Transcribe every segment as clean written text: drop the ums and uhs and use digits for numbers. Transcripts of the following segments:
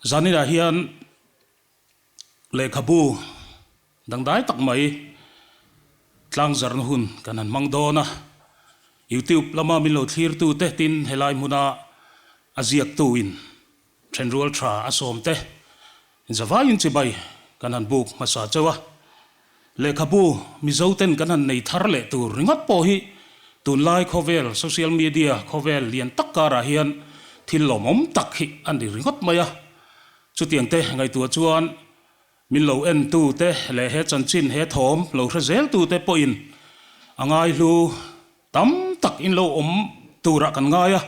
zanina hian lehkhabu dangdai tak mai tlangzarh hun kanan mangdona YouTube lama min lo thlir tu te tin helai muna aziak tu in thenrual tha asom te zawai in chibai kanan buk masa chawa lehkhabu mizoten kanan nei thar le tu ringat po hi tun lai khovel social media khovel lian takkara hian thil lomom tak hi an ri ringat maya chu tiang te ngai tu chuan min lo en tu te le he chanchin he thom lo hrazel tu te po in angai lu tam tak in lo om tura kan ngaya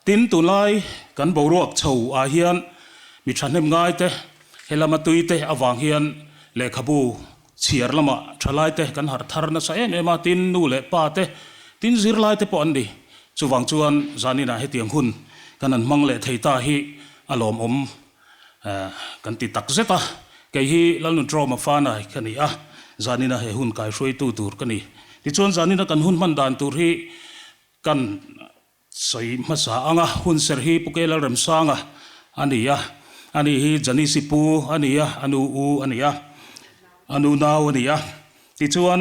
tin tu lai kan bo ruak chho a hian mi thanem ngai te helama tui te awang hian lehkhabu chiar lama thalai te kan har thar na sa em ema tin nu le pa te tin zir lai te po an di chuwang chuan zanina he tiang hun kanan mang le theita hi alom om kan ti tak zeta ke hi lalnu trauma fana khani a zanina he hun kai hroi tu tur kani ti chuan zanina kan hun man dan tur hi kan sei masa anga hun ser hi pukela rem sanga ania ani hi Janis pu ania anu u ania anu naw ania ti chuan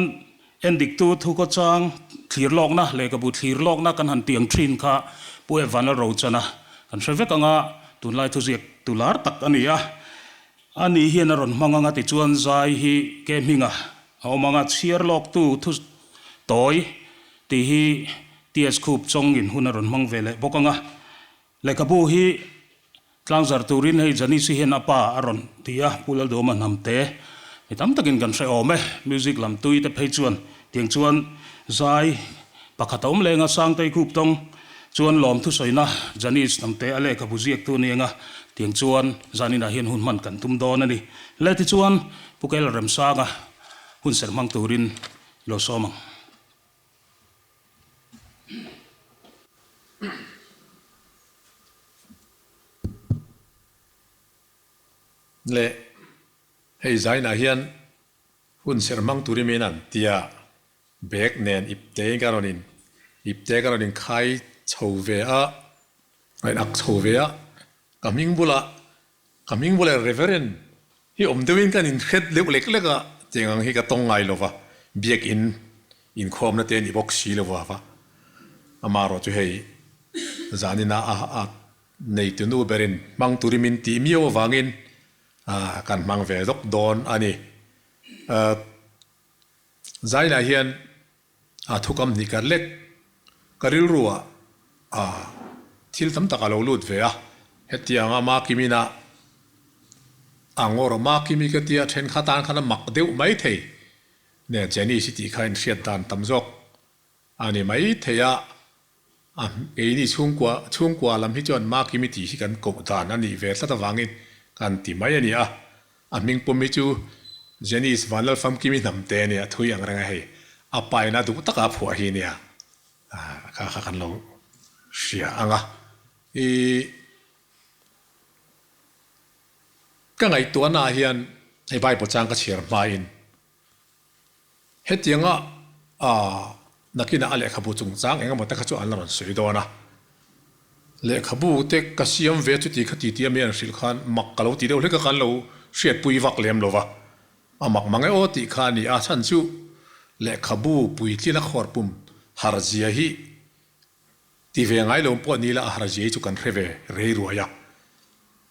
endik tu thu ko chang thlir lok na lehkhabu thlir lok na kan han tiang thin kha pu evan ro chana kan hrevek anga tunlai thu ziak tular tak ania ani hian ron manganga ti chuan zai hi ke minga awmanga chiar lok tu thu toy ti hi ts khup chong in hun ron mang vele bokanga lehkhabu hi tlangzarh turin hei Janis hian apa aron tia pulal doma Hnamte mitam takin kan hre ome music lam tui te phei chuan tiang chuan zai pakhat om lenga sang tei khup tong chuan lom thu soina Janis Hnamte a lehkhabu ziak tu ninga tiang chuan zanina hian hun man kan tum don ani le ti chuan pukel rem sanga hun ser mang turin lo somang le hei zaina hian hun ser mang turimin an tia bek nen ipte garonin khai chove a right ak chove a kaming bula reverend hi omdewin kan in khet lek leka chengang hi ka tongai lova biak in khom na ten i box si lova va amaro chu hei zanina a nei tunu berin mang turimin ti mio wangin kan mang ve dok don ani zaina hian thukam ni kar lek karil ruwa thil tam taka lo lut ve a hetianga ma kimina angor ma kimi ka tia then khatan khana mak deu mai thei ne jeni city khain hriat dan tamjok ani mai theya eini chungkwa lam hi chon ma kimi ti hi kan ko dan ani ve tata wangin kan ti mai ani a aming pomi chu Janis vanal fam kimi Hnamte ne thui angranga hei apai na du taka phua hi ne kha kan lo sia anga ka ngai to na hian ei bai po chang ka chher mai in hetianga nakina lehkhabu chung chang enga mata kha chu an ron sui dona lehkhabu te kasiam ve chu ti khati ti amian hril khan mak kalo ti deuh hleka kan lo hriat pui vak lem lova amak mangai o ti khani a chan chu lehkhabu pui tlina khor pum harzia hi ti ve ngai lom po ni la harzia chu kan hreve rei ruaya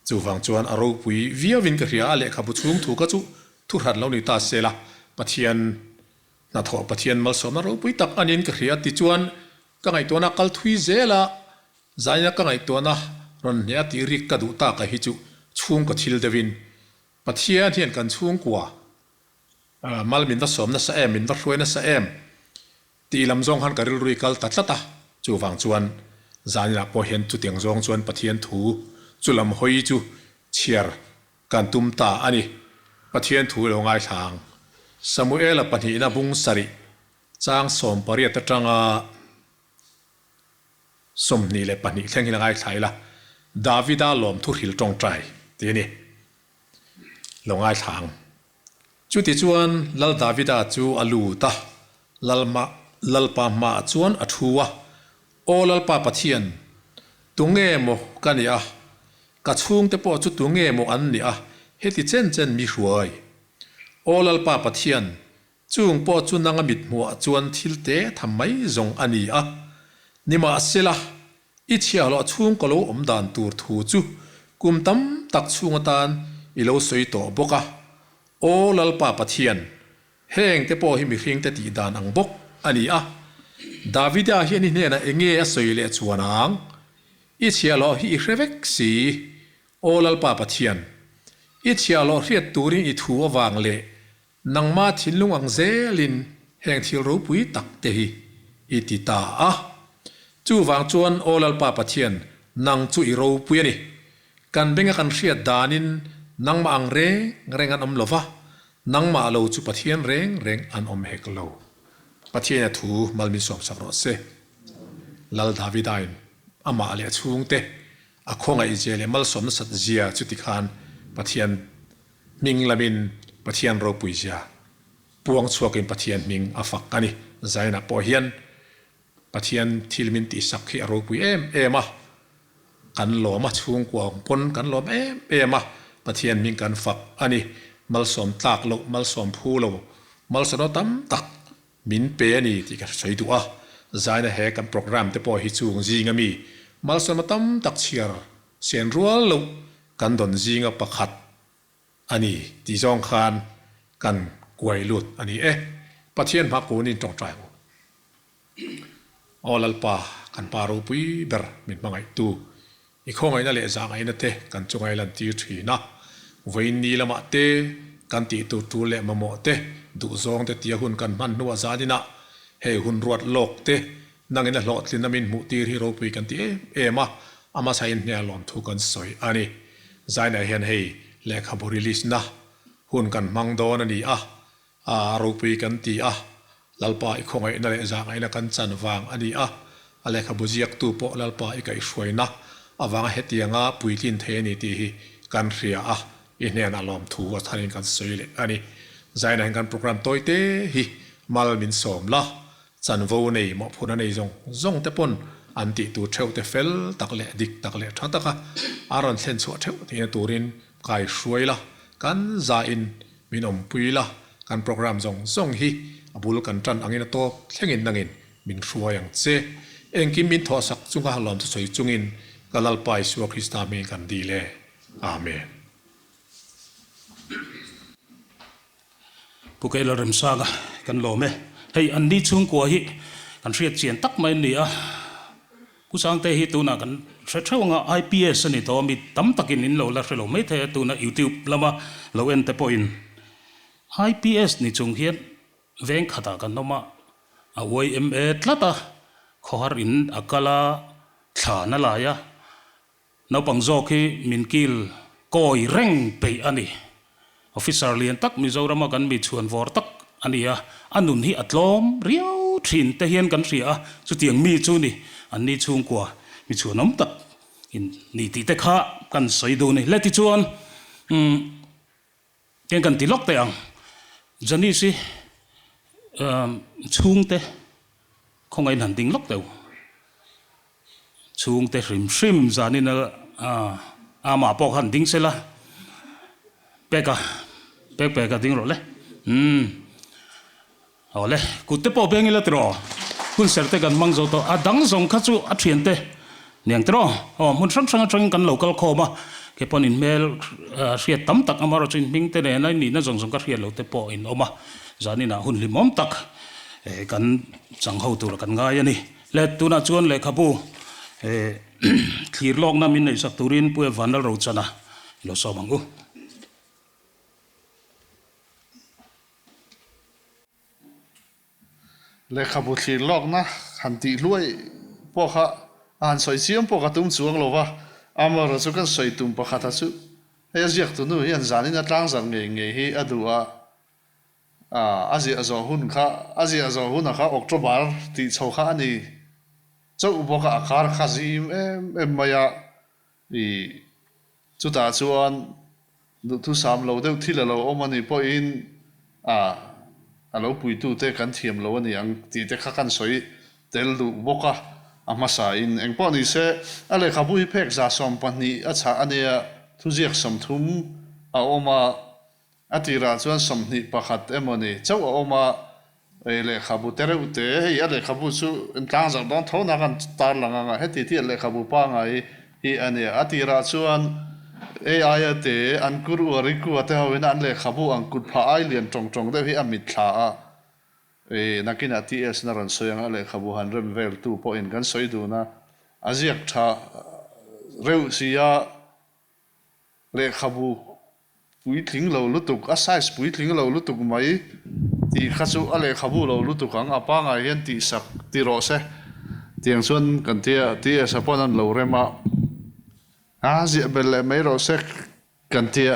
chu wang chuan aro pui via vin ka ria lehkhabu chung thu ka chu thu hrat lo ni ta sela pathian na tho pathian mal som na ro pui tak anin ka ria ti chuan ka ngai to na kal thui zela zaina ka ngai to na ron ya ti rik ka du ta ka hi chu chung ka thil devin pathian hian kan chung kwa mal min da som na sa em min da hroi na sa em ti lam zong han karil rui kal tatlata chu wang chuan zanina po hian chu tiang zong chuan pathian thu chulam hoi chu chiar kan tum ta ani pathian thu lo ngai thang Samuel pani na bung sari chang som pariat tanga som ni le pani thleng hi ngai thaila Davida lom thu hil tong trai ti ni lo ngai thang chu ti chuan lal Davida chu alu ta lalpa ma chuan athuwa o lalpa pathian tunge mo kania กะช่วงแต่พอจุดตัวเงี้ยโมอันนี่อ่ะเฮติเจนมีรวยโอลลปาปะเทียนจุงพอจุนังมิดหัวจวนทิลเตทำไมจงอันนี้อ่ะนี่มาเสละอิเชียละช่วงก็โลอมดานตูร์ทูจูกุมตั้มตักช่วงตานอิโลสวยโตบกะโอลลปาปะเทียนแห้งแต่พอหิมิริงแต่ตีดานอังบกอันนี้อ่ะดาวิดาเฮียนี่เนี่ยนะเองเงี้ยสวยเละชวนอังอิเชียละฮิเรเวกสีโอลลปาปะเทียนอิเชียละเรียดตูรินอิทัววางเละนังมาทินลุงอังเซลินแห่งที่รู้ปุยตักเตหิอิติตาอ่ะจู่วางจวนโอลลปาปะเทียนนังจู่อิรู้ปุยนี่กันเบ่งกันเรียดดานินนังมาอังเรงอันอมลวะนังมาโลจู่ปะเทียนเรงอันอมเฮกโลปะเทียนถูมัลมิสอบสักรสเซลลดาวิดายนอามาเลียช่วงเตอคงไอเจเลมัลสมสัตเจียจุติคานปะเทียนมิงลามินปะเทียนโรปุยเจียปวงชัวกินปะเทียนมิงอาฟักกันนี่ใจนะปอเฮียนปะเทียนทิลมินติสักขีโรปุยเอมะกันหลอมาช่วงกวางปนกันหลอมเอมะปะเทียนมิงกันฝักอันนี้มัลสมตากโลมัลสมพูโลมัลสนอตัมตักมินเปนี่ที่กันใช้ตัวใจนะเฮกันโปรแกรมแต่พอฮิจูงจีงมีมัลสมตัมตักเชียร์เสียนรัวโลกันดนจีงประคัดอันนี้ที่จองคานกันกวยลุดอันนี้ปะเทียนพักกูนี่จงใจออลลปากันปารูปุยเบอร์มิดมังไอตูอีกข้อไงนั่นแหละจางไงนั่นเตกันจงไงลันตีทีนะวันนี้ละมาเตกันตีตูเละมาโมเตดูซองเตตีหุ่นกันมันนัวซาดินะเฮหุ่นรวดโลกเตนั่งอินหลอดลินามินมุตีที่เราปุยกันตีมาอามาใช้เนี่ยหลอนทุกันสวยอันนี้ใจไหนเห็นเฮเลขาบริลิสนะหุ่นกันมังโดนันนี่รูปีกันตีลลปาอีกคงไอ้นั่นแหละจางไอ้นักกันจันวางอันนี้เลขาบุจิยักตูโปลลปาอีกไอ้ช่วยนะวางเหตุยังปุยลินเทนี่ตีกันเรียอินเนี่ยน่าลอมถูกท่านกันสวยเลยอันนี้ใจไหนกันโปรแกรมตัวเตหิมาลมินสมละจันโวนี่หมอพูดในจงแต่ปนอันติตูเทวเตเฟลตักเละดิกตักเละทั้งตะกะอารอนเซนสวดเทวที่ตูรินกายช่วยละกันใจอินมินอมปุยละกันโปรแกรมจงฮิบุลกันจันอังอินโตเข่งอินนังอินมินช่วยอย่างเจเองกิมินทอสักจุงกะลอมสวยจุงอินกัลลปายสัวคริสต์เมกันดีเลยอาเมนผู้เกลเริ่มสร้างกันโลเมให้อันนี้ช่วงกว่าฮิกันเรียกเจียนตักไม่เนี่ยผู้สร้างเตหิตูน่ะกันเช่าว่า IPS นี่ตัวมีตั้มตักินอินโลละเรโลไม่เทตูน่ะ YouTube ละมาเราเอ็นเตปอิน IPS นี่จงเฮียนเวงขัดกันนมาเอาไว้ละตาขอหารินอักลาชานั่นลายนับปังโจกีมินกิลก้อยเร่งไปอันนี้ออฟฟิศเรียนตักมิโซรามากันมีชวนวอร์ตักอันนี้อันนุนที่อัดลมเรียวถิ่นแต่เฮียนกันเสียสุดที่ยังมีชูนี่อันนี้ช่วงกว่ามีชวนน้ำตักอินนี่ตีเตะขากันใส่ดูนี่เล็ดที่ชวนเก่งกันตีล็อกเตะจานี่สิช่วงเตะคงไอ้หันดิ้งล็อกเตะช่วงเตะริมจานี่นะมาปอกหันดิ้งเสร็จละเป๊กดิ้งหรอเลยเอาเลยกูเตะปอกเบงเลยตรอคุณเสร็จแต่กันมังโจโตดังส่งข้าจู่เทียนเตเนี่ยตรอมันสั่งกันโลกัลคอมาแค่ปนินเมลเสียตั้มตักอามาเราจินมิงเตเนี่ยนั่นนี่นั่นส่งกันเทียนเราเตะปออินออกมาจานี่นะหุ่นลิมอมตักกันสังเขาตัวกันง่ายนี่เล็ดตัวน่ะชวนเลยครับผู้ขีดลอกน้ำมินในสักตุรินปุ่ยวันละเราจะนะเราสอบังกูเลยขับขี่ลอกนะหันตีรวยพวกเขาอ่านสวยเสียมพวกเขาตุ้มสวงหรอวะอามาเราสุกันสวยตุ้มพวกเขาทัศน์เฮียเสียกตัวนู้นยันจานี่นัดร่างสังเงยเฮียอดูว่าอาเซียจอหุ่นเขาออกตัวบาร์ตีโชว์เขานี่เจ้าพวกเขาอาคาร์ข้าซีมายาจุดตาชวนทุสามเราเดี๋ยวที่เราเอามันนี่พออินเราปุยตู้เตะกันเทียมเราเนี่ยยังตีเตะข้ากันสวยเตะดูบกะ masa in eng po ni se a lehkhabu hi phek za som pahnih a chha ania thuziak som thum a oma atira chuan somhnih pakhat emawni chau a oma lehkhabu tereuh te hei a lehkhabu chu tlangzarh dawn thona kan tar lang anga heti ti a lehkhabu pa ngai hi ania atira chuan AI ate an kuru ariku ate hawin an lehkhabu ang kut pha ai lian tong deuh hi a mit thla a nakina TS na ran soyang a lehkhabu han rem vel tu po in kan soi du na aziak tha reuh sia lehkhabu pui thling lo lutuk a size pui thling lo lutuk mai ti khachu a lehkhabu lo lutuk ang apa ngai hian ti sak ti ro se tiang chuan kan tia TS a pon an lo rema zia bel mai ro se kan tia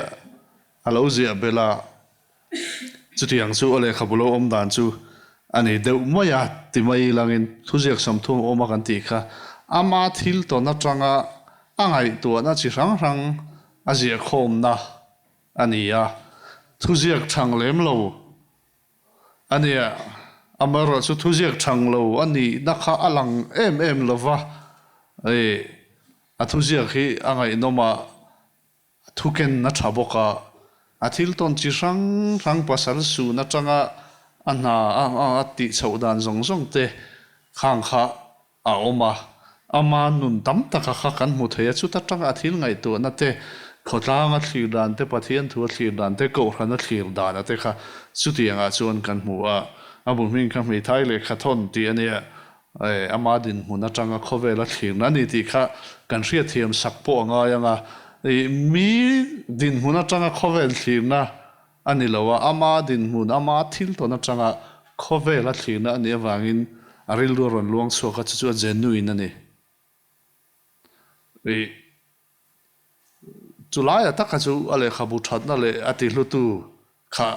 alo zia bela chu tiang chu a lehkhabu lo om dan chu ani deuh maya ti mai langin thuziak sam thum oma kan ti kha ama thil to na tanga angai to na chi rang azia khom na ania thuziak thang lem lo ania amaro chu thuziak thang lo ani nakha alang em lova a thuziak hi angai noma thuken na thaboka athil ton chi rang pasal su na tanga ana ati chaudan zong te khang kha a oma ama nun tam taka kha kan mu theya chu ta tanga athil ngai to na te khotlanga thlir dan te pathian thu thlir dan te ko hrana thlir dan te kha chu tianga chuan kan mu a abulmin ka Hmeithai Lehkhathawn ti ania ama din huna tanga khovela thlir na ni ti kha kan hria thiam sak po anga yanga mi din huna tanga khovel thlir na ani lowa ama din mun ama thil to na tanga khovela thlir na ani awangin aril du ron luang so kha chu genuine ani July ataka chu a lehkhabu thatna le ati hlutu kha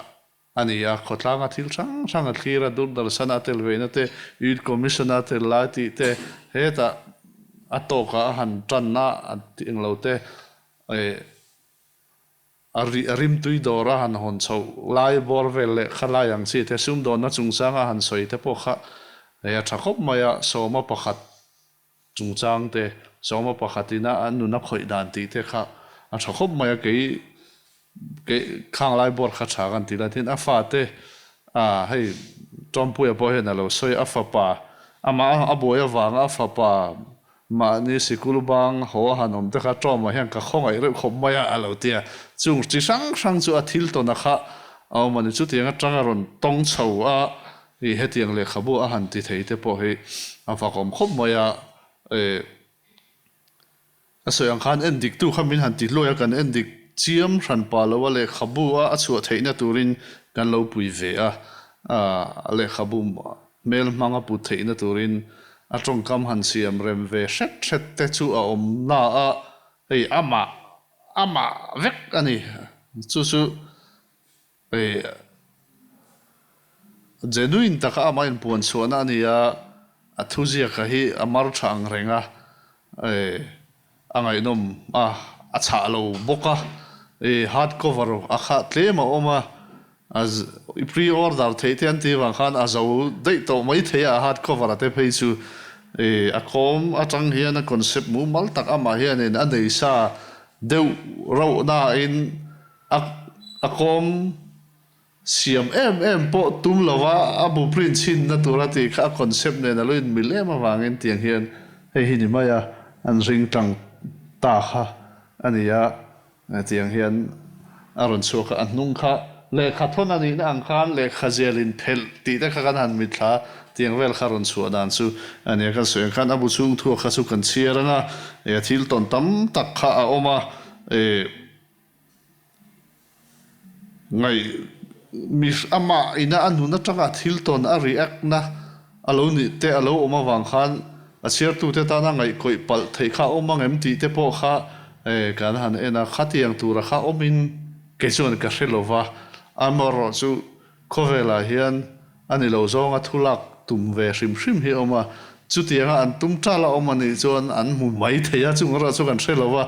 ania khotlanga thil sang a thira dur dal sana tel veina te youth commissioner te lati te heta atoka han tanna ating lo te arim tui dora han hon chau lai bor vel le khala yang chi te sum don na chungchanga han soi te po kha ya thakop maya soma pakhat chungchang te soma pakhatina anu na khoi dan ti te kha a thakop maya ke khang lai bor kha tha kan ti la tin a fa te hei tompu ya po he na lo soi a fa pa ama aboya wanga a fa pa ma ni sikul bang ho hanom te kha toma hian ka khongai re khom maya alo tia chung chi sang chu a thil to na kha aw mani chu tianga tanga ron tong chho a I hetiang lehkhabu a han ti thei te po hi a fa kom khop maya a soyang khan endik tu khamin han ti loya kan endik chiam hran pa lo lehkhabu a chu theina turin kan lo pui ve a lehkhabu mel manga pu theina turin a tongkam han siam rem ve shet te chu a om na a ei ama vek ani chu genuine taka ama in puan suana ania a thuzia ka hi amar thang renga angai nom a cha lo boka hardcover a kha tlema oma as pre order theitian ti wang khan azo dei to mai theya hardcover ate phei chu a kom atang hian a concept mu mal tak ama hian in anei sa deu ro na in a kom siam em po tum lova abu print chin na turati kha concept ne na loin milema wangin tiang hian hei hi ni maya an ring tang ta kha ania tiang hian aron chuka an hnung kha lehkhathon ani na ang khan lekhazelin phel ti ta kha kan han mitha tiang vel kharon chu dan chu ania kan soeng khan abu chung thu kha chu kan chiaranga thil ton tam tak kha a oma ngai mis ama ina anu na tanga thil ton a react na alo ni te alo oma wang khan a chiar tu te ta na ngai koi pal thei kha oma ngem ti te po kha kan han ena khatiang tu ra kha omin ke chon ka hrilova amoro chu khovela hian ani lo zonga thulak tum ve hrim hi oma chu tianga an tum tala oma ni chon an mu mai theya chu ngora chu kan hrilova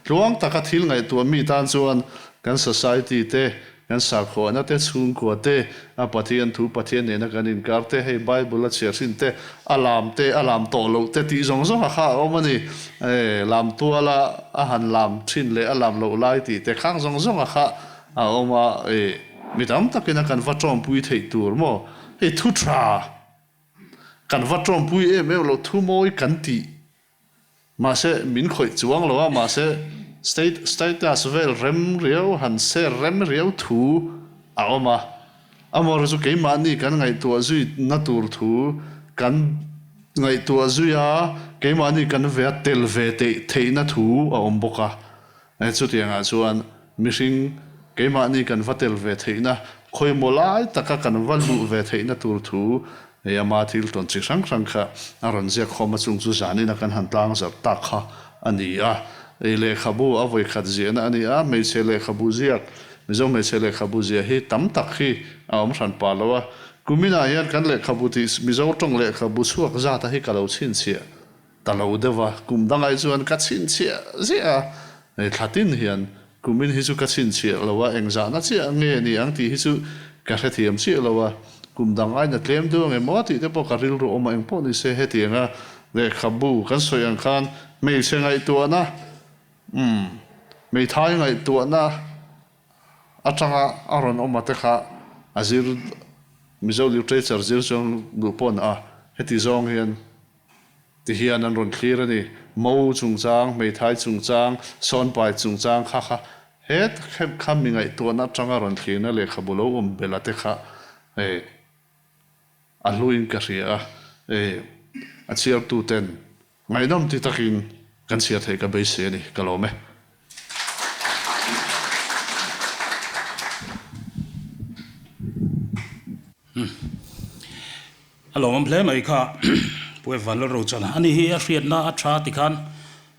luang taka thil ngai tu mi tan chuan kan society te kan sa kho na te chung ko te a pathian thu pathian ne na kan in kar te hei bible a cher sin te alam to lo te ti zong zong kha omani lam tu ala a han lam thin le alam lo lai ti te khang zong zong kha a oma mi tam takina kan va trom pui thei tur mo hei thu tra kan va trom pui me lo thu moi kan ti ma se min khoi chuang lo ma se state as well rem riau han se rem riau thu a oma amor zu ke mani kan ngai tu zui na tur thu kan ngai tu zui a ke mani kan ve tel ve te theina thu a om boka ai chu tianga chuan mishing ke mani kan vatel ve theina khoi molai taka kan valu ve theina tur thu ya ma thil ton chi sang sang kha aron zia khoma chung chu zani na kan han tlangzarh ta kha ani a lehkhabu a voi khat ziana ani a meiche lehkhabu ziak mizo meiche lehkhabu zia hi tam tak hi a om ran pa lawa kumina hian kan lehkhabu ti mizo tong lehkhabu chuak za ta hi kalo chin chia talo dewa kum dangai chuan ka chin chia zia thlatin hian kumin hi chu ka chin chia lawa engza na chia nge ni ang ti hi chu ka hrethiam chi lawa kum dangai na tlem du nge mo ti te po ka ril ro oma eng po ni se he ti nga lehkhabu kan soyang khan meiche ngai tu na Hmeithai ngai tu na atanga aron oma te kha azir mizo literature zir chong du pon a heti zong hian ti hian an ron clear ani mo chungchang Hmeithai chungchang sonpai chungchang kha het kham mi ngai tu na atanga ron thina lehkhabu lo bela te kha a luin ka ria a chiar tu ten ngai nom ti takin kan sia thei ka be se ni kalome alo mam hle mai kha pue van lo ro chan ani hi a hriat na a tha ti khan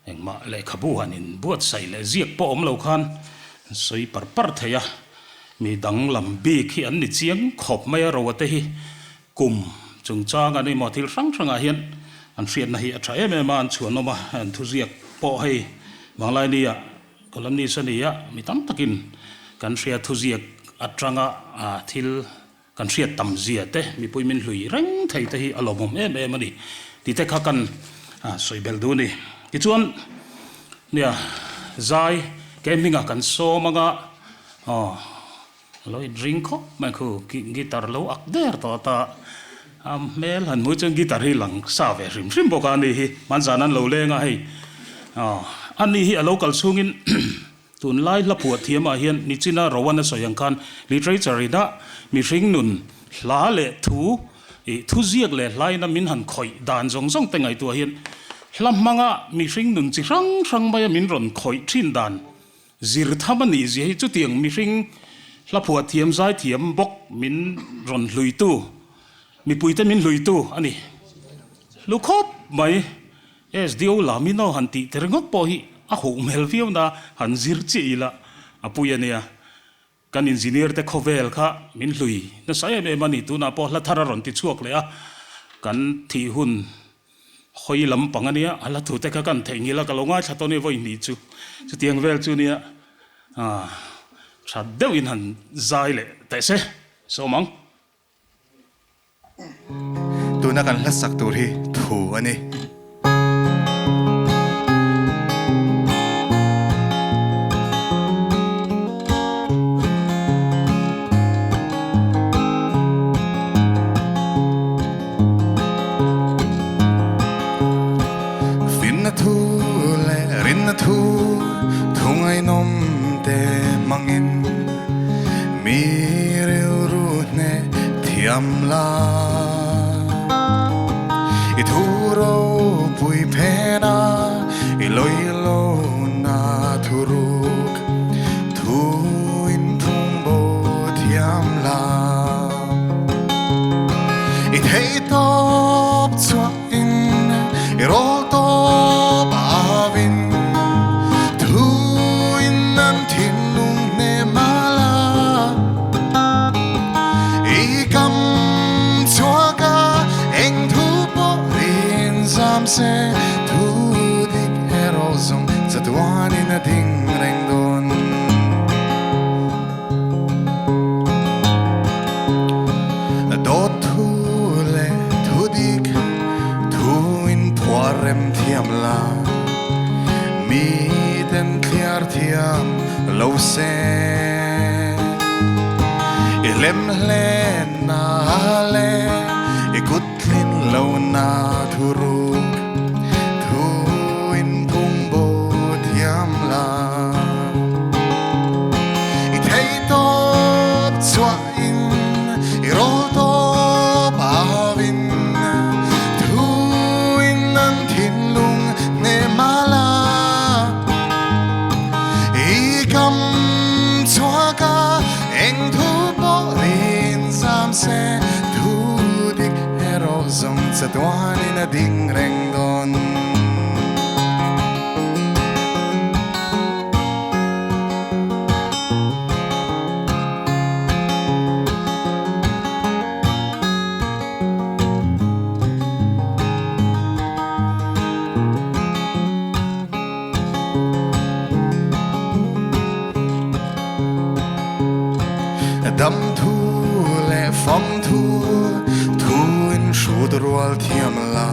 engma lehkhabu hanin buat sai le ziak po om lo khan soi par theya mi dang lam bi khi an ni chiang khop mai ro te hi kum chungchang ani mo thil rang a hian an hriat na hi a tha em man chuan no ma an thu ziak po hei manglai ni a kolam ni sania mi tam takin kan hriat thu ziak atanga a thil kan hriat tam zia te mi puimin hlui reng thei te hi alomom em ani ti te kha kan soibel du ni ti chuan nia zai ke minga kan so manga loi drink ko ma khu guitar lo ak der to ta mel han mu chung guitar hi lang sa ve rim boka ni hi man zanan lo lenga hei ani hi a local sungin tun lai la puat thiama hian ni china rowan a soyang khan literature da mi ring nun hla le thu ziak le lai na min han khoi dan zong te ngai tu hian hlam manga mi ring nun chi rang mai min ron khoi thin dan zir thamani ji hi chu tiang mi ring la puat thiam zai thiam bok min ron hlui tu mi puite min hlui tu ani lukhop mai dio lamino han ti terngok po hi a ho mel fiu na han zir chi ila apuyania kan engineer te khovel kha min hlui na sai me mani tu na po la thara ron ti chuak le a kan thi hun khoi lam pangania ala thu te ka kan thengila kalonga thatoni voi ni chu tiang vel chu nia thadeu in han zai le te se so mang tu na kan lasak tur hi thu ani thungai nom te mangin mi reu ru ne thiam la I thuro pui phena I loi lo na thuruk thu in thung bo thiam la I thei top chua in I rol top avin se thu dik herozong zatwan in a ding reng don len thiar thiam lo se lem len na le ikutlin lo na thuru thu in kung bo thiam la I thei to chwa in I ro to pa vin thu in nan thin lung ne mala I kam chwa ka eng thu po rin sam se thu dik hero zong chatwan in a ding reng don dam thu le phong thu thu in shud rual thiam la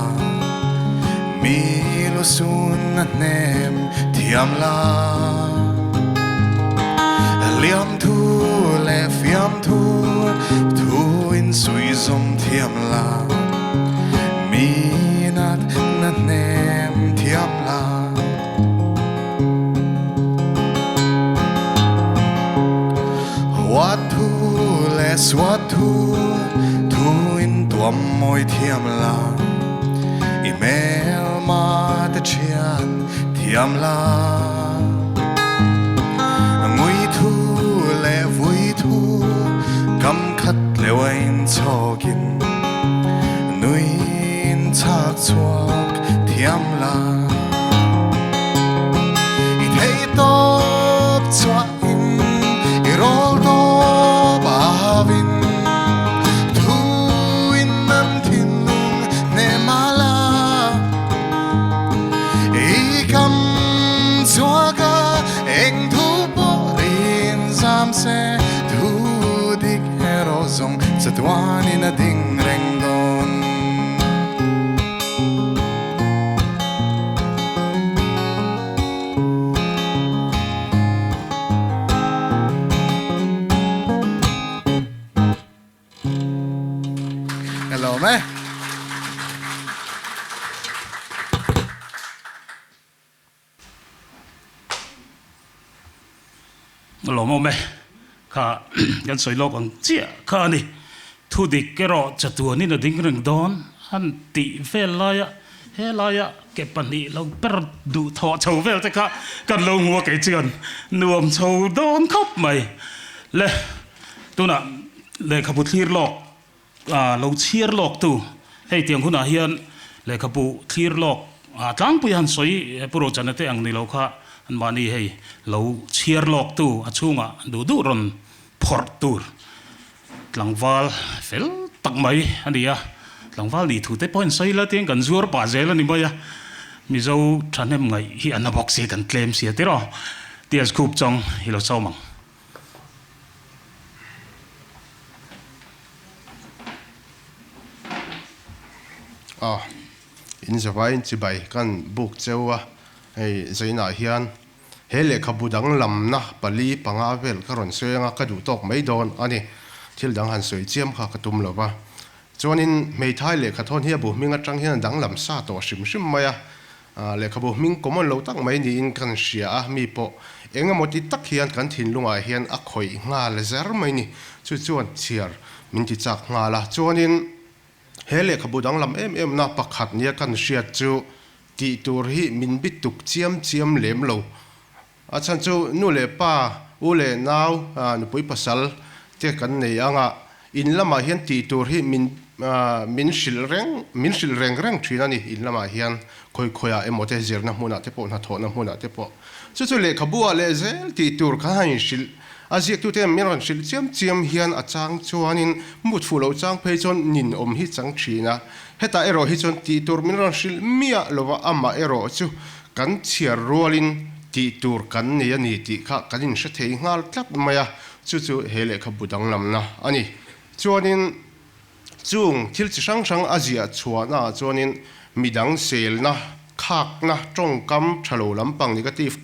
mi lo sun nem thiam la liam thu le fiam thu thu in sui zom thiam la mi nat nem thiam la what thu le swat thu thu in tuam moi thiam la email ma ta chian thiam la ngui thu le vui thu kam khat le wain chokin nui in chak chuak thiam la I thei to chwa in I rol to pa vin thu in nan thin lung ne mala I kam chwa ka eng thu po rin sam se thu dik hero zong chatwan in a ding reng don hello me lo mo me kha gan soi lok ang chia kha ni thu dik ke ro chatua ni na ding reng don han ti vel la ya he la ya ke pan ni lo per du tho chau vel te kha kan lo ngua ke chian nuam chau don khop mai le tu na le khabu thlir lok lo chiar lok tu hei tiang khuna hian le khabu thlir lok tlang pu han soi puro chanate ang ni lo kha an mani hei lo chiar lok tu achunga du du ron phor tur tlangwal fel tak mai ania tlangwal ni thu te point sai la tiang kan zuar pa zel ani mai mi zo thanem ngai hi an box se kan claim sia te ro tias khup chong hi lo chawmang in zawai in chibai kan buk chewa hei zaina hian he lehkhabu dang lam na pali panga vel karon soenga ka du tok mai don ani thil dang han soi chiam kha ka tum lova chuanin Hmeithai Lehkhathawn hi bu minga tang hian dang lam sa to shim maya lehkhabu ming common lo tak mai ni in kan sia a mi po enga moti tak hian kan thin lunga hian a khoi ngal zar mai ni chuan chiar min ti chak ngala chuanin he lehkhabu dang lam em na pakhat nia kan sia chu ti tur hi min bituk chiam lem lo achan chu nu le pa u le naw nu pui pasal te kan nei anga in lama hian ti tur hi min shil reng thina ni in lama hian khoya emote zirna hmuna te po na thona hmuna te po chu lehkhabu a le zel ti tur kha hain shil aziak tu te miran shil chiam hian achang chuanin mut fulo chang phei chon nin om hi chang thina heta ero hi chon ti tur miran shil mia lova ama ero chu kan chiar rolin ti tur kan ne ani ti kha kanin sha thei ngal tlap maya chu he lehkhabu dang lam na ani chuanin chung thil chi sang azia chuana chuanin midang sel na khak na tongkam thalo lampang negative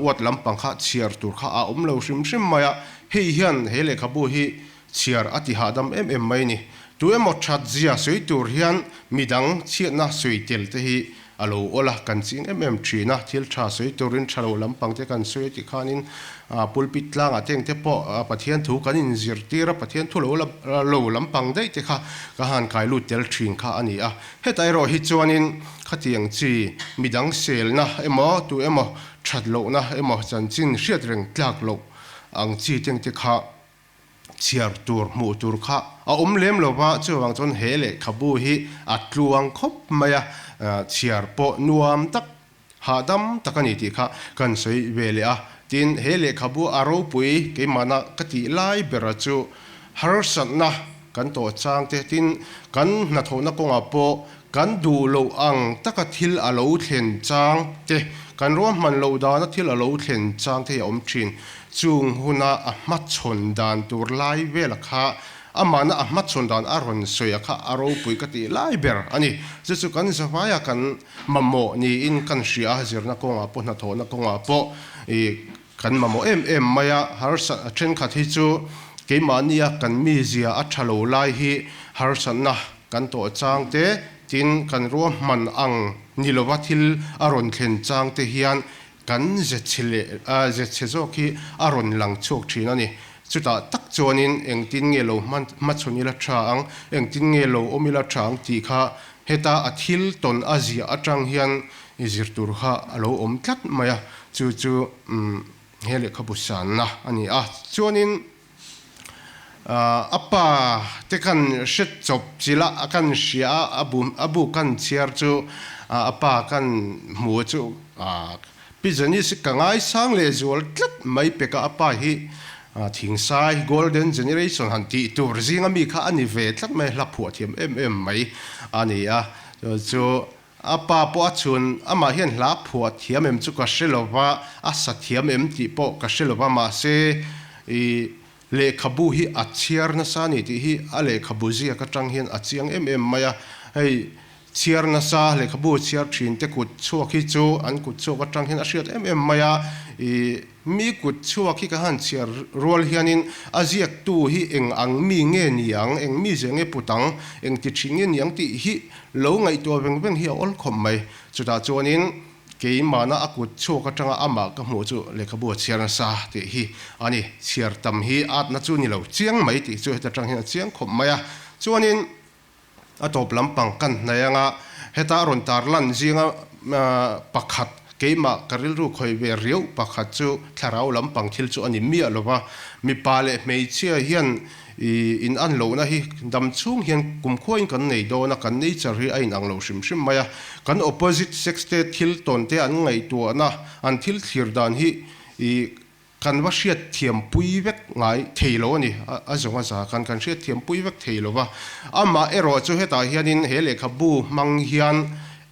wat lampang kha chiar tur kha a lo shim maya hei hian he lehkhabu hi chiar ati hadam em mai ni tu emo that zia soi tur hian midang chiatna soitel te hi alo ola kan chin thina thil tha soi turin thalo lampang te kan soi ti khanin pulpit tlanga teng te po pathian thu kan in zir tira pathian thu lo lampang dei te kha ka han kai lu tel thin kha ani a hetai ro hi chuanin khatiang chi midang sel na emo tu emo that lo na emo chan chin hriat reng tlak lo ang chi teng te kha chiar tur mu tur kha a lem lo wa chuwang chon he lehkhabu hi atluang khop maya chiar po nuam tak hadam takani ti kha kan sei vele a tin he lehkhabu aro pui ke mana kati lai bera chu harsat na kan to chang te tin kan na thona konga po kan du lo ang takathil alo thlen chang te kan ro man lo da na thil alo thlen chang te om thin chung huna a mat chon dan tur lai vela kha amana a mat chon dan aron soya kha aro pui kati lai ber ani chu kan zawaya kan mamo ni in kan ria zirna konga po na thona konga po e kan mamo em maya harsa thren khat hi chu ke mania kan mi zia a thalo lai hi harsan na kan to chang te tin kan ro man ang nilowathil aron thlen chang te hian kan ze chezo ki aron lang chok thina ni chuta tak chuanin engtin nge lo ma chunila tha ang engtin nge lo omila thang ti kha heta athil ton azia atang hian izir tur kha alo om tlat maya chu he lehkhabu san na ani a chuanin apa te kan shet chop chila akan sia abu kan chiar chu apa kan mu chu pizani si kangai sang le zual tlat mai peka apa hi thing sai golden generation han ti tur zinga mi kha ani ve tlat mai la phu thiam em mai ani a chu apa po achun ama hian la phu thiam em chu ka shelowa asa thiam em ti po ka shelowa ma se i lehkhabu hi achiar na sa ni ti hi a lehkhabu zia ka tang hian achiang em maya hei chiar na sa lehkhabu chiar thin te kut chuak hi chu an kut chuak atang hian a hriat em maya i mi kut chuak hi ka han chiar rol hianin aziak tu hi eng ang mi nge niang eng mi ze nge putang eng ti thingin yang ti hi lo ngai to veng hi ol khom mai chuta chuanin ke mana akut chuak atanga ama ka hmu chu lehkhabu chiar na sa ti hi ani chiar tam hi at na chu ni lo chiang mai ti chu heta tang hian chiang khom maya chuanin atop lampang kan nayanga heta ron tar lan zinga pakhat keima karil ru khoi ve riu pakhat chu tharau lampang thil chu ani mi alova mi pale mei chia hian in an lo na hi dam chung hian kum khoin kan nei do na kan nei char hi ain ang lo shim maya kan opposite sex te thil ton te an ngai tu na an thil thir dan hi kan wa hriat thiam pui vek ngai theilo ni a zonga za kan hriat thiam pui vek theilo wa ama ero chu heta hianin he lehkhabu mang hian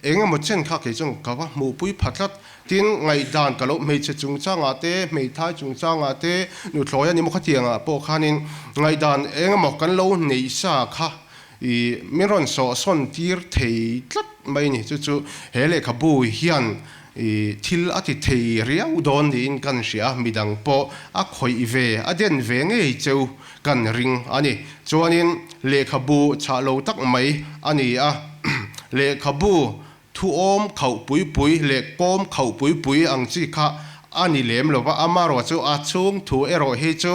engemaw chen kha ke chung kawa mu pui phatlat tin ngai dan kalo mei che chung changa te mei thai chung changa te nu thloya ni mo khatianga po khanin ngai dan engemaw kan lo nei sa kha i miron so son tir thei tlat mai ni chu he lehkhabu hian thil ati thei riau don in kan ria midang po a khoi ve aden ve nge cheu kan ring ani chuanin lehkhabu chalo tak mai ani a lehkhabu thu om khau pui le kom khau pui ang chi kha ani lem lo wa amaro chu a chung thu ero he chu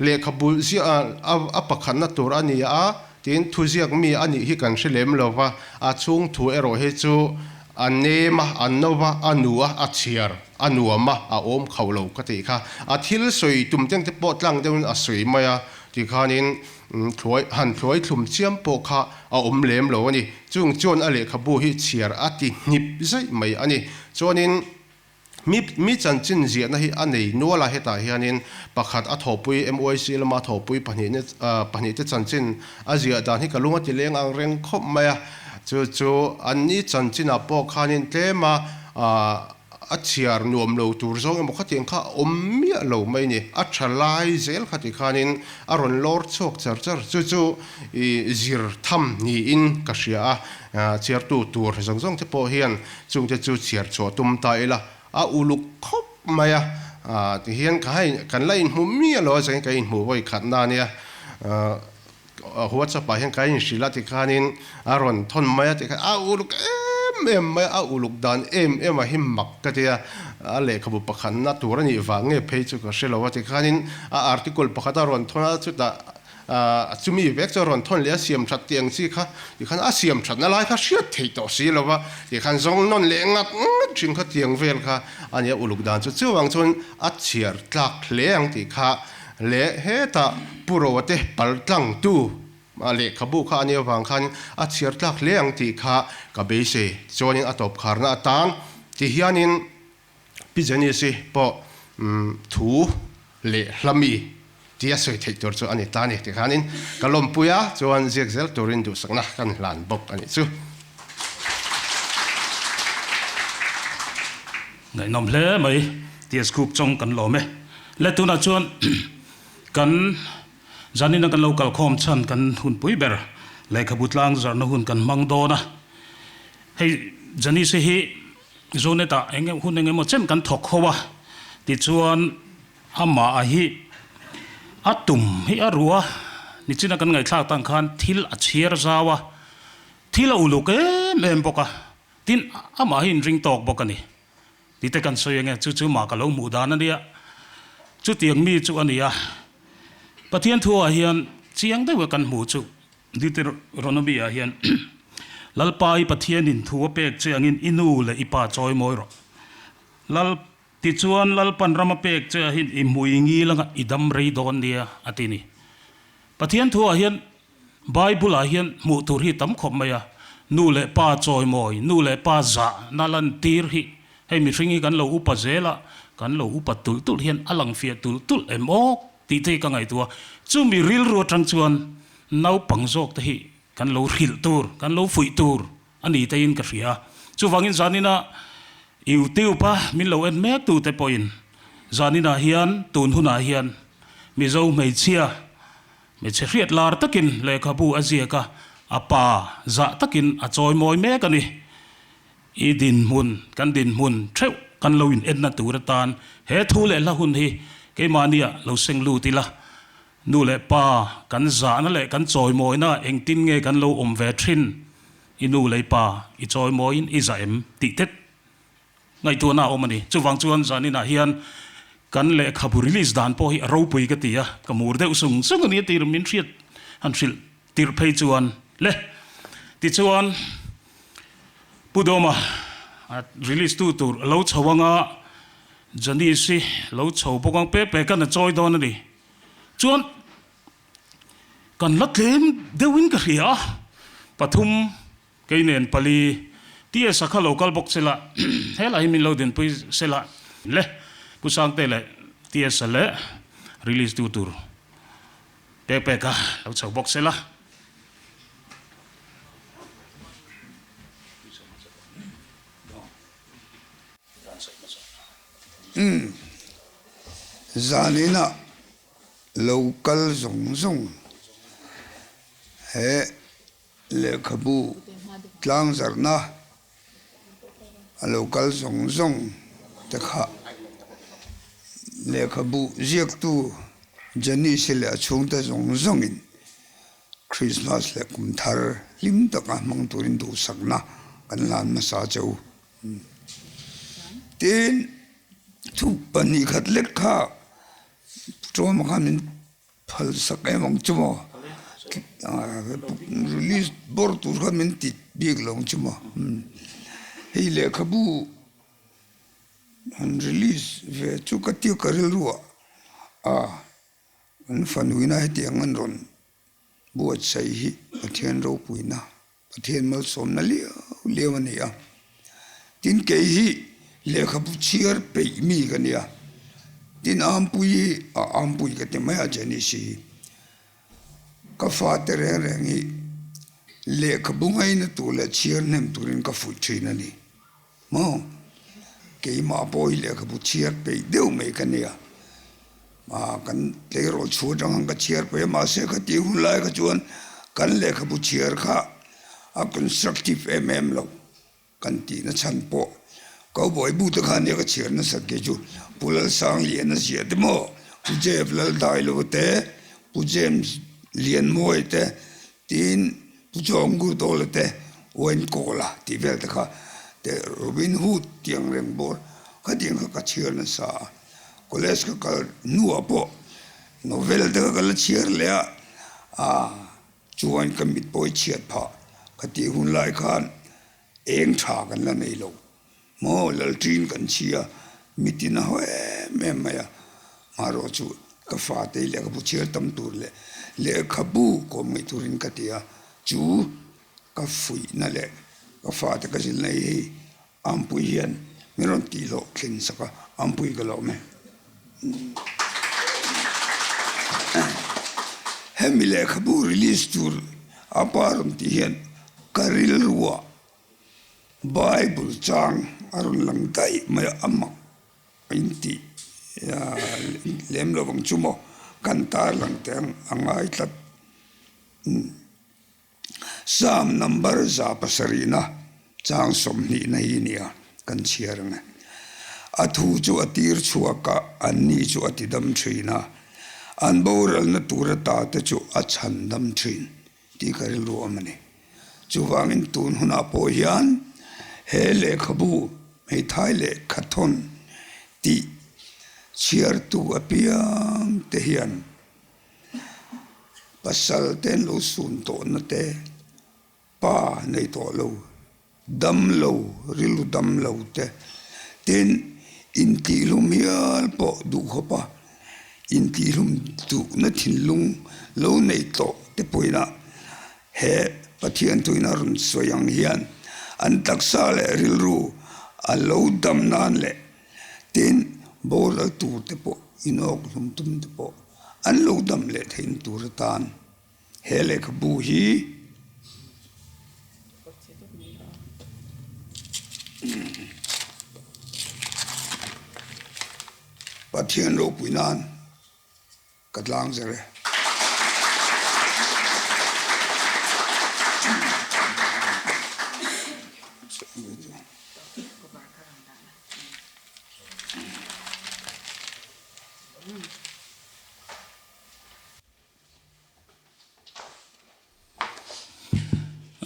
lehkhabu zia a pakhan na tur ani a tin thu ziak mi ani hi kan hrilem lo wa a chung thu ero he chu anema anova anua achiar anuama a om khawlo ka te kha a thil soi tum teng te po tlang deun a soi maya ti khanin thloi thlum chiam po kha a om lem lo ani chung chon a lehkhabu hi chiar ati nip zai mai ani chonin mi chan chin zia na hi anei nola heta hianin pakhat a thopui moic lama thopui pani te chan chin azia dan hi kalunga ti leng ang reng khop maya chu anni chan china po khanin tlema a chiar nuam lo tur zong emo khateng kha ommi lo mai ni a thalai zel khati khanin aron lor chok char chu i zir tham ni in kashia chiar tu tur zong te po hian chung te chu chiar cho tum ta ila uluk khop maya ti hian kai kan lai in hmu mi lo sai kai in hmu voi khatna nia WhatsApp hian kai in shila ti khanin aron thon maya ti kha uluk em mai uluk dan em a him mak ka tia a lehkhabu pakhan na turani wa nge phei chu ka shelo wa ti khanin article pakhata ron thona chu ta chumi vek cho ron thon le siam that tiang chi kha ti khan a siam that na lai kha hriat thei to si lowa ti khan zong non le ngat thin kha tiang vel kha ania uluk dan chu chuwang chun a chiar tlak hleng ti kha le heta purote paltang tu ma lehkhabu kha ania wang khan a chiar tlak hleng ti kha ka be se chonin atop kharna atang ti hianin pijani se po thu le hlami tia soi thei tor chu ani tani ti khanin kalom puya chuan ziakzel turin du sakna kan hlan bok ani chu ngai nom hle mai tia scoop chong kan lo me le tu na chuan kan janina kan local khom chan kan hun pui ber lehkhabu tlangzarh na hun kan mang do na hei jani se hi zone ta enge hun enge mo chen kan thok khowa ti chuan ama a hi atum hi arua ni china kan ngai thla tang khan thil a chiar zawa thil a uluk em boka tin ama hin ring tok bokani ti te kan soyenge chu ma ka lo mu dan ania chu tiang mi chu ania pathian thu a hian chiang de wa kan mu chu Deuteronomy a hian lalpai pathian in thu pek chiang in inu le ipa choi moi ro lal ti chuan lal pan rama pek che hin i muingi langa idam rei don dia atini pathian thu a hian bible a hian mu tur hi tam khop maya nu le pa choi moi nu le pa za nalan tir hi hei mi ringi kan lo upa zela kan lo upa tul hian alang fia tul emok ti te ka ngai tua chu mi ril ro tang chuan nau pangjok te hi kan lo ril tur kan lo fui tur ani te in ka ria chu wangin zanina iu tiu pa min lo en mek tu te poin zanina hian tun huna hian mi zo mei chia me che riat lar takin lehkhabu azia ka apa za takin a choi moi mek ani i din mun kan din mun theu kan lo in en na tur tan he thu le la hun hi ke mania lo seng lu ti la nu le pa kan za na le kan choi moi na eng tin nge kan lo om ve thin i nu le pa i choi moi in i za em ti tet ngai tu na omani chu wang chuan zani na hian kan lehkhabu release dan po hi ro pui ka tia ka mur de usung ni tir min thiat han thil tir phei chuan le ti chuan pudoma release tu tur lo chawanga jani si lo chaw bokang pe kan choi don ni chuan kan la thlem deuin ka ria pathum keinen pali tia sakha local box sela hela hi min lo den pui sela le pusang te le tia sele release tu tur pe ka lo chaw box sela zanina local zong he lehkhabu tlangzarh na local zong te kha lehkhabu ziak tu jani sile achung ta zong in Christmas le kum thar lim taka mang turin du sakna kan lan ma sa chau tin thu pani khat lek kha trom khamin phal sakai mong chumo release bor tur khamin ti big long chumo hei lehkhabu han release ve chu ka ti karil ruwa an fanuina he tiang an ron buat sai hi pathian ro puina pathian mal som na lewani ya tin ke hi lehkhabu chiar pe mi kania tin ampui ka te maya jani si ka fater rengi lehkhabu ngai na tu la chiar nem turin ka fu thina ni mo ke ma boy lehkhabu chiar pe deu me kania ma kan te ro chu jang ka chiar pe ma se ka ti hun lai ka chuan kan lehkhabu chiar kha a constructive lo kan ti na chan po câu bồi bu tất cả những cái chuyện nó sẽ kể chú bu lal sang liền nó dễ thế mà bu dễ lal đại lô thế bu dễ liền môi thế tin bu chọn gu đồ lô thế quên cổ là thì về tất cả thế Robin Hood tiếng rèn bor cái tiếng cái chuyện nó sa có lẽ cái nua bộ novel thế cái chuyện lẽ chú anh cái mít bồi chuyện phá cái tiếng hun lại khan eng thà cái là này lâu mò lal trin kan chia mitina hoe me maya maro chu ka fa te le ka puchir tam tur le khabu ko mi turin ka tia chu ka fui na le ka fa te ka jil nei ampui hian miron ti lo khin saka ampui ga lo me hemi le khabu release tur aparum ti hian karil ruwa Bible chang arun lang dai mai amak inti lem lo bang chumo kantar lang teng angai tat sam number za pasarina chang somni na hi nia kan chiaranga athu chu atir chuaka anni chu atidam thina anboral na turata te chu achandam thin ti karil ro amani chuwangin tun huna po hian he lehkhabu Hmeithai Lehkhathawn ti chiar tu apiang te hian pasal ten lo sun to na te pa nei to lo dam lo rilu dam lo te ten inti lum hial po du khopa inti lum tu na thin lung lo nei to te poina he pathian tuina run soyang hian an taksa le rilru a lo dam nan le tin bol a tur te po inok lum tum te po an lo dam le thein tur tan he lehkhabu hi pathian ro puinan ka tlangzarh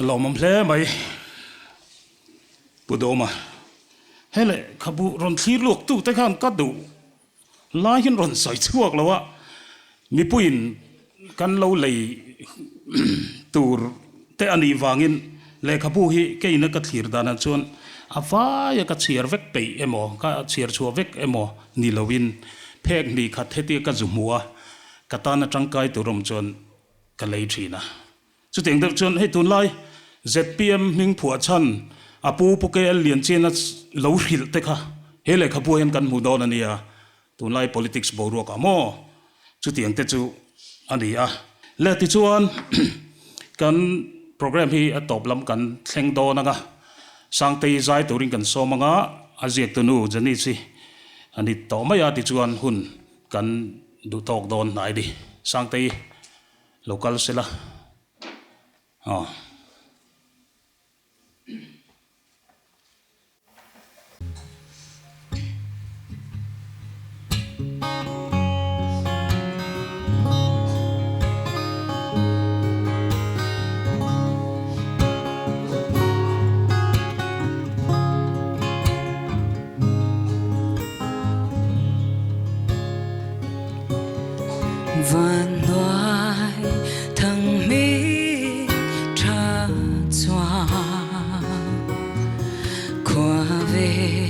lo mam hle mai pudoma hele khabu ron thlir luk tu te khan ka du lai hin ron sai chuak lawa mi puin kan lo lei tur te ani wangin le khabu hi ke ina ka thlir dana chon avaya ka chiar vek pe emo ka chiar chu vek emo ni lowin phek ni khat heti ka zumua katana tangkai turom chon ka lei thina chu teng deuh chon hei tun lai ZPM ming phua chan apu puke lian chena lo hril te kha he lehkhabu hen kan mu don ania tun lai politics boru ka mo chu tiang te chu ani a le ti chuan kan program hi atop lam kan thleng do na nga sangtei zai turing kan somanga aziak tu nu jani chi ani to maya ti chuan hun kan du tok don nai di sangtei local sela vạn đoài thằng mi tra choa qua về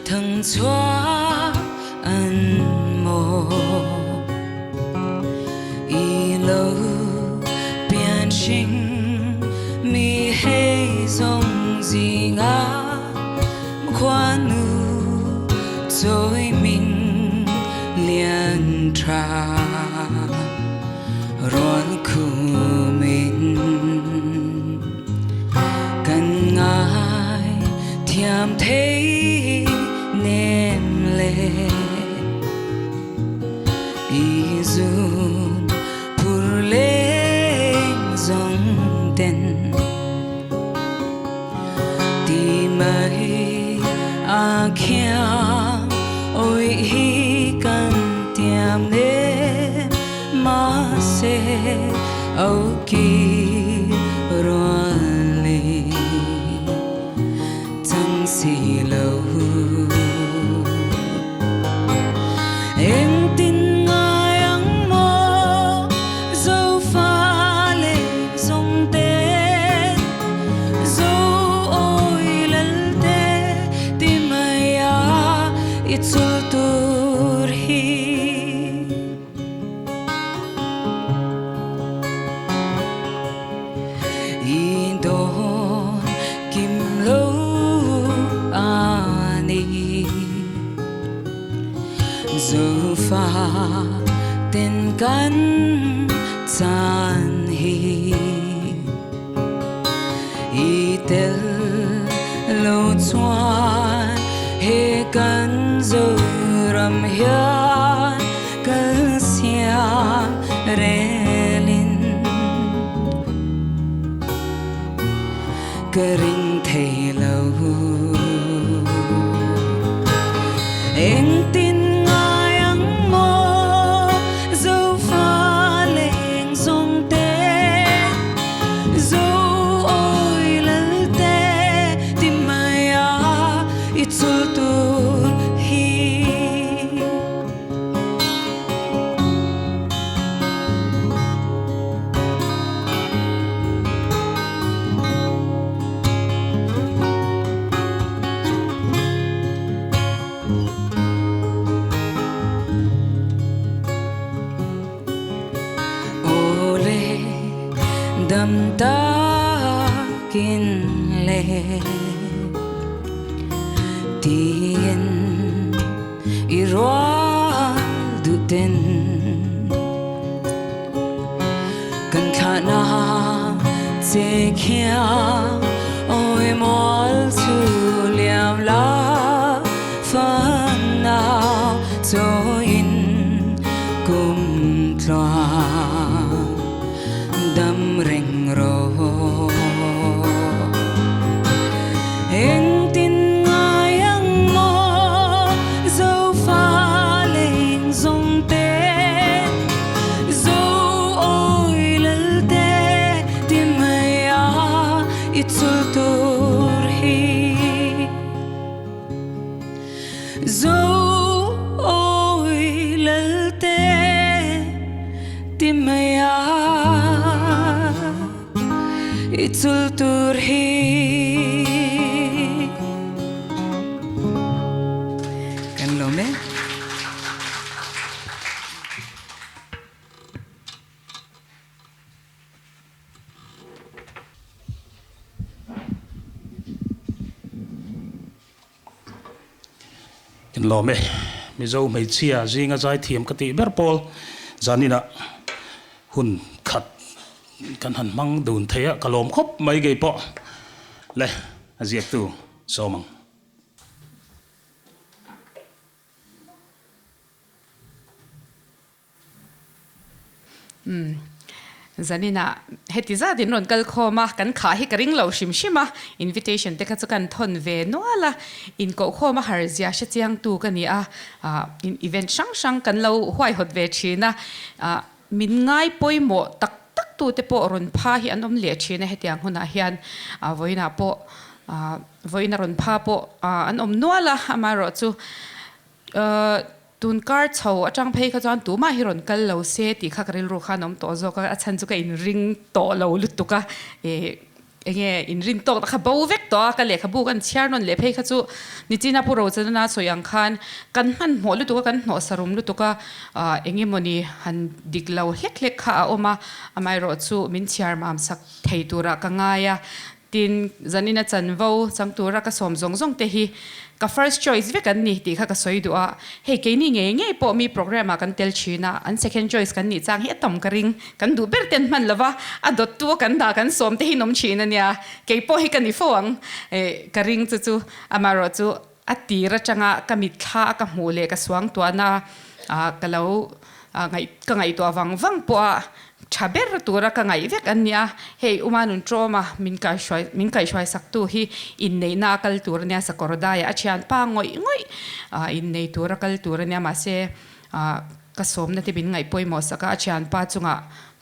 thằng choa ăn mồ y lâu biến sinh mi hay dòng gì ngã qua nu rồi mình liền tra rồi khu mình cần ngài thiam thấy nem lệ y dùn pur lên dòng tên ti mai hi kan tiam ne ma se au ki roali tang si lo em tin ngai ang mo dâu pha lệ dòng tê dâu ôi lal tê tim ai à ít sul tur hi in don kim lo ani dâu pha tên căn chan hi i tel lo chuan he kan zo ram hian kal siam relin karing thei lo eng tin ngai ang mo dâu pha leng dòng tê dâu ôi lal tê tim mai à ít sul tur hi ole dam ta kin le tien irwal du den kan khana che khia oi mol chu liam la fan na so in kum tla dam reng ro eng tin ngai ang mo dâu pha leng dòng tê dâu ôi lal tê tim ai à ít sul tur hi dâu ôi lal tê tim ai à ít sul tur hi kan lo me kan lo me mi zo mai chia zinga zai thiam ka ti ber pol zanina hun khat kan han mang dun theya kalom khop mai gei po le aziak tu so mang zanina heti za din ron kal khoma kan kha hi karing lo shim shima invitation te ka chu kan thon ve no ala in ko khoma har zia she chiang tu ka ni a in event sang sang kan lo hwai hot ve china min ngai poimo tak tak tu te po ron pha hi anom le china hetiang huna hian voina po voina ron pha po an om nuala amaro chu tun kar chho atang phei kha chan tu ma hiron kal lo se ti kha karil ru kha nom to zo ka achan chu ka in ring to lo lutuka enge in ring to kha bo vek to ka lehkhabu kan chiar non le phei kha chu ni china pu ro chana soyang khan kan man mo lutuka kan no sarum lutuka enge moni han diklo hlek hlek kha oma amai ro chu min chiar mam sak thei tura ka ngaya tin zanina chanvo changtura ka som zong zong te hi ka first choice ve kan ni ti kha ka soi duwa he ke ni nge po mi program kan tel china an second choice kan ni chang he tom ka ring kan du ber ten man lova a dot tu kan da kan som te hi nom china nia ke po hi kan ni foang ka ring chu chu amaro chu atira changa ka mit kha ka mole ka swang to na ka lo ngai to wang wang po chaber tura ka ngai vek ania hei umanun trauma min kai shwai saktu hi in nei na kal tur nia sakorodaya achian pa ngoi in nei tura kal tur nia ma se ka som na te bin ngai poimo saka achian pa chunga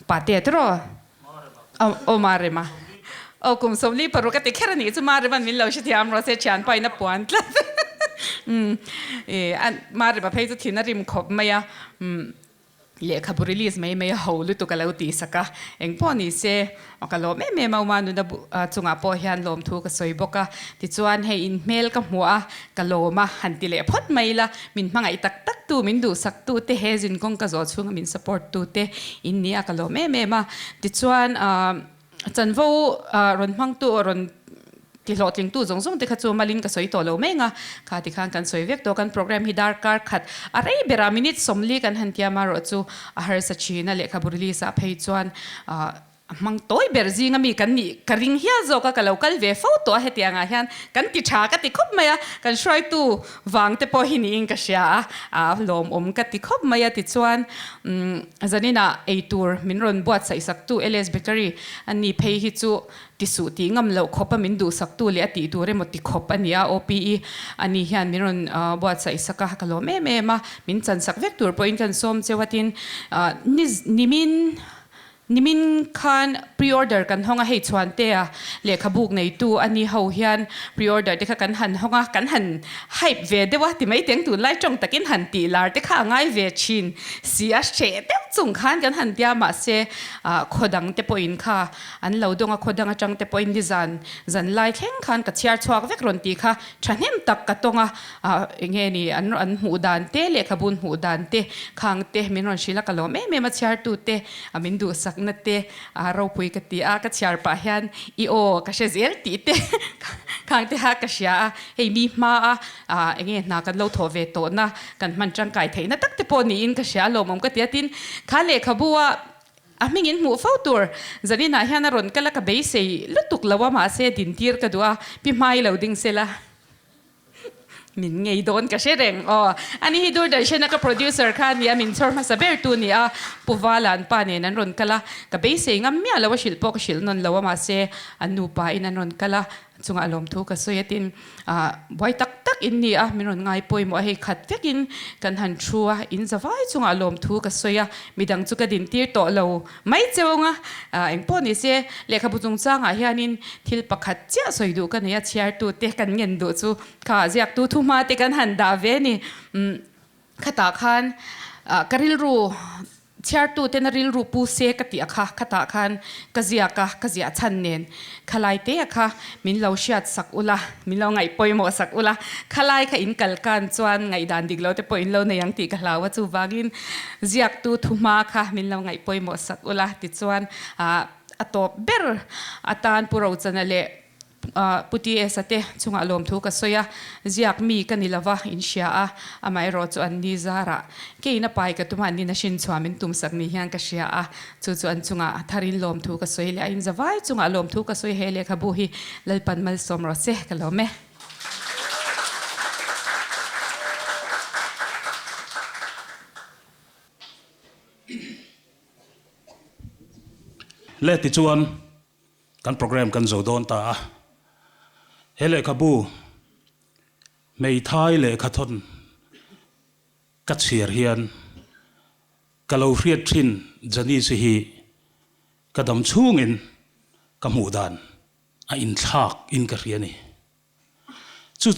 pa te tro o marema o kum somli paru ka te kherani chu marema min lo shi thiam ro se chian pa ina puan tla an marema phei chu thina rim khop maya lehkhabu release mai holu tu kalau ti saka engponi se akalo me manu na chunga po hian lom thu ka soiboka ti chuan hei in mail ka hmuah kaloma hantile phot maila min hmangai tak tu min du sak tu te hezin kong ka zo chung min support tu te in ni akalo me ma ti chuan chanvo ron hmang tu ron ti lotling tu zong te khachu malin ka soi to lo menga kha ti khan kan soi vek to kan program hi dar kar khat arei bera minute somli kan hantia maro chu a har sa china lehkhabu release a phei chuan mang toy berzi nga mi kan ni karing hia zo ka local ve photo hetia nga hian kan ti tha ka ti khop maya kan shrai tu wang te po hi ni in ka sha a lom ka ti khop maya ti chuan zanina a tour min ron buat sai sak tu ls bakery ani phei hi chu ti su ti ngam lo khopa min du sak tu le ati tu re mo ti khop ania ope ani hian min ron buat sai saka ka lo me ma min chan sak vek tur point kan som chewatin nimin khan pre-order kan honga hei chuan te a lehkhabuk nei tu ani ho hian pre-order te kha kan han honga kan han hype ve dewa ti mai teng tu lai tong takin han ti lar te kha ngai ve chin sia she te chung khan kan han tia ma se khodang te point kha an lo donga khodanga chang te point di zan lai thleng khan ka chiar chuak vek ron ti kha thanem tak ka tonga nge ni an hu dan te lehkhabun hu dan te khang te min ron shila ka lo me ma chiar tu te amin du sak na te ro pui ka ti a ka chiar pa hian I o ka she zel ti te khang te ha ka sha hei mi ma nge na kan lo tho ve to na kan man chang kai theina tak te po ni in ka sha lo mom ka ti tin kha lehkhabua amingin mu photur zanina hian ron kala ka be sei lutuk lawa ma se din tir ka dua pi mai lo ding sela min ngei don ka shereng ani hi dur dai shena ka producer khan ya min chor ma saber tu ni a puwalan pa ne nan ron kala ka be sei ngam mi alawa shil po ka shil non lawa ma se anu pa in an ron kala chunga lom thu ka soyatin boy tak in ni min ron ngai poi mo hei khat vekin kan han thua in zawai chunga lom thu ka soya midang chu ka din tir to lo mai chewnga engpo ni se lehkhabu chung changa hianin thil pakhat cha soidu ka ne ya chiar tu te kan ngen du chu kha ziak tu thu ma te kan han da ve ni khata khan karil ru chiar tu ten ril ru pu se ka ti akha khata khan kazia chan nen khalai te akha min lo shiat sak ula min lo ngai poimo sak ula khalai kha in kal kan chuan ngai dan dik lo te poin lo na yang ti ka hlawa chu wangin ziak tu thuma kha min lo ngai poimo sak ula ti chuan atop ber atan puro chanale puti esate chunga lom thu ka soya ziak mi kanilawa insha amai ro chu an ni zara ke ina pai ka tuma ni na shin chwamin tum sak ni hian ka shia chu an chunga tharin lom thu ka soi le in zawai chunga lom thu ka soi he lehkhabu hi lalpan mal som ro se ka lo me le ti chuan kan program kan zo don ta lehkhabu Hmeithai Lehkhathawn ka chhiar hian kalo hriat thin Janis hi kadam chungin ka hmu dan a in thlak in ka riani chu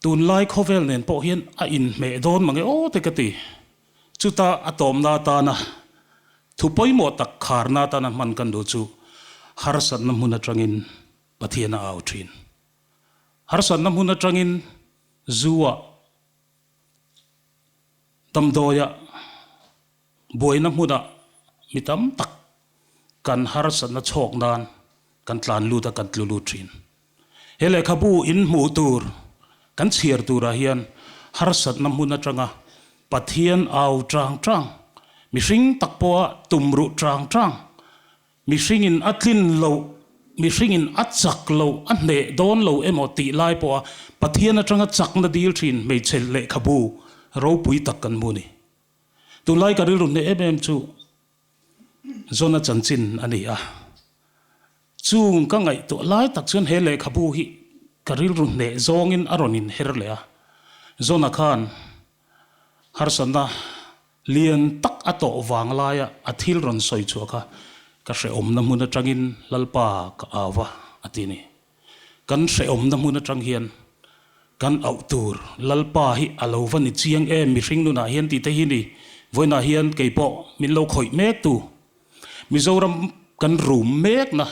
tun lai khovel nen po hian a in me don mangi te ka ti chu ta atom na ta na thupoi mo tak kharna ta na man kan do chu harsan na hmun atangin pathiana au thin harsan na hmun atangin zuwa tamdoya boina hmuna mitam tak kan harsan na chok nan kan tlan lu ta kan tlulu thin lehkhabu in hmu tur kan chiar tura hian harsan na hmun atanga pathian au trang mihring takpo tumru trang mihringin atlin lo mihringin achak lo anne don lo emoti lai po pathian atanga chakna dil thin meichel lehkhabu ro pui tak kan muni ตุไลการิรุนเอเมมจูโซนจันจินอันนี้จูงก็ไงตัวไล่ตักชวนเฮเลขบูฮิการิรุนเนซองอินอารอนินเฮรเลยโซนักขันฮาร์สันนะเลียนตักอโตวางลายอธิลรอนสอยชัวค่ะก็เสอมน้ำมันจังอินลลปากอาวะอตินี่กันเสอมน้ำมันจังเฮียนกันเอาตูร์ลลปาฮิอลาววันนิเชียงมิริงนุนาเฮียนติเตหินีวันนาเฮียนเกยปอมินโลข่อยเมกตูมิโซรัมกันรูมเมกนะ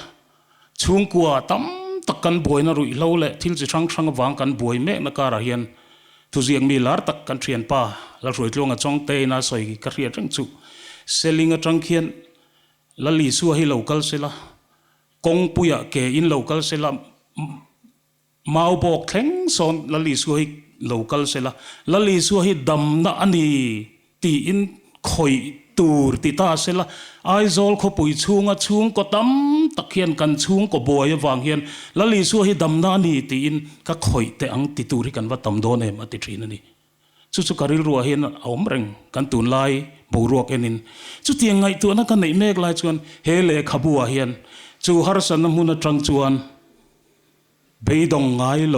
ช่วงกัวตั้มตักกันบวยนะรุยเล่าเละทิลจิช่างวางกันบวยเมกนะการเฮียนทุเรียงมีลาร์ตักกันเทียนป่าแล้วรวยลงอ่ะจ้องเตยน่าสวยกระเรียจังจุเซลิงอ่ะจังเขียนแล้วลีสัวให้โลกัลเสละกงปุยะเกอินโลกัลเสละมาเอาบอกแข็งสอนแล้วลีสัวให้โลกัลเสละแล้วลีสัวให้ดำน่ะอันนี้ตีอินคอยตูร์ติตาเสละไอโซลเขาปุยช่วงอ่ะช่วงก็ตั้มตะเคียนกันช่วงก็บวยวางเฮียนแล้วลีสัวให้ดำน่ะอันนี้ตีอินก็คอยแต่อังติตูริกันว่าตั้มโดนเอ็มอติทรีนั่นนี่สุการิรัวเห็นเอามเริงกันตุนไลบูรัวเอ็นินจุดยังไงตัวนั้นกันในเมฆลายชวนเฮเลขบัวเห็นจูฮาร์สันน้ำมุนจังชวนเบยดงไงโล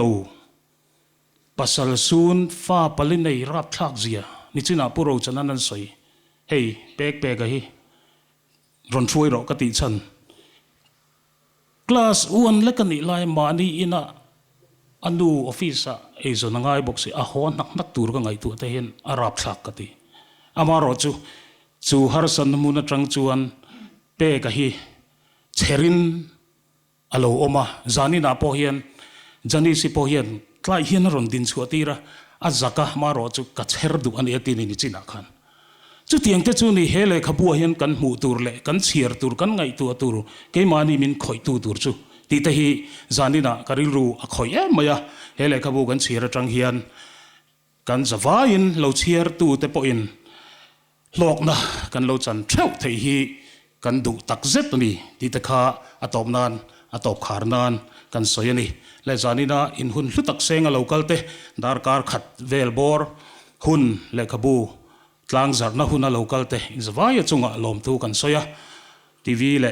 ปัสสาวะซูนฟ้าปลินในรับทักเสียนี่จีน่าปุโรจันนั้นสวยเฮ้ยเป๊กเฮ้รอนช่วยเรากติฉันกลาสอ้วนเล็กกันนี่ลายมานี่อินะอันดูออฟฟิศไอ้ส่วนง่ายบอกสิฮอนนักตัวก็ไงตัวแต่เห็นอารับสักกติอามารอจูฮาร์สันมุนจังจวนเป๊กฮีเชรินอโลอมาจานินาโพเฮียนจานิสิโพเฮียนใกล้เฮียนรอนดินชัวตีระอาจักมารอจูกัดเชรดูอันเอตินิจินักขันจุดยังเตจูนี่เฮเลขบัวเฮียนกันหูตัวเล่กันเชียร์ตัวกันไงตัวตัวเกมานี่มินคอยตัวจูตีเตฮีจานินาการิรูอคอยมายาเฮเลขบัวกันเชียร์จังเฮียนกันจะว่าอินเราเชียร์ตัวเตปอินโลกนะกันเราจันเท่าเทียกันดูตักเจ็ดนี่ตีเตข้าอตอมนานอตอบขารนานกันสอยนี่และจานินาอินหุ่นลุตักเซงเราเกลเตดาร์การขัดเวลบอร์หุ่นเลขบัวtlangzarh na hun a lo kalte in zawai chunga lom tu kan soya tv le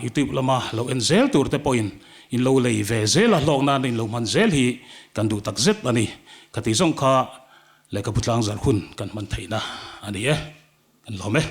youtube lama lo enzel tur te point in lo lei ve zel a hlok na in lo man zel hi kan du tak zet ani kati zong kha le ka tlangzarh hun kan man theina ani kan lome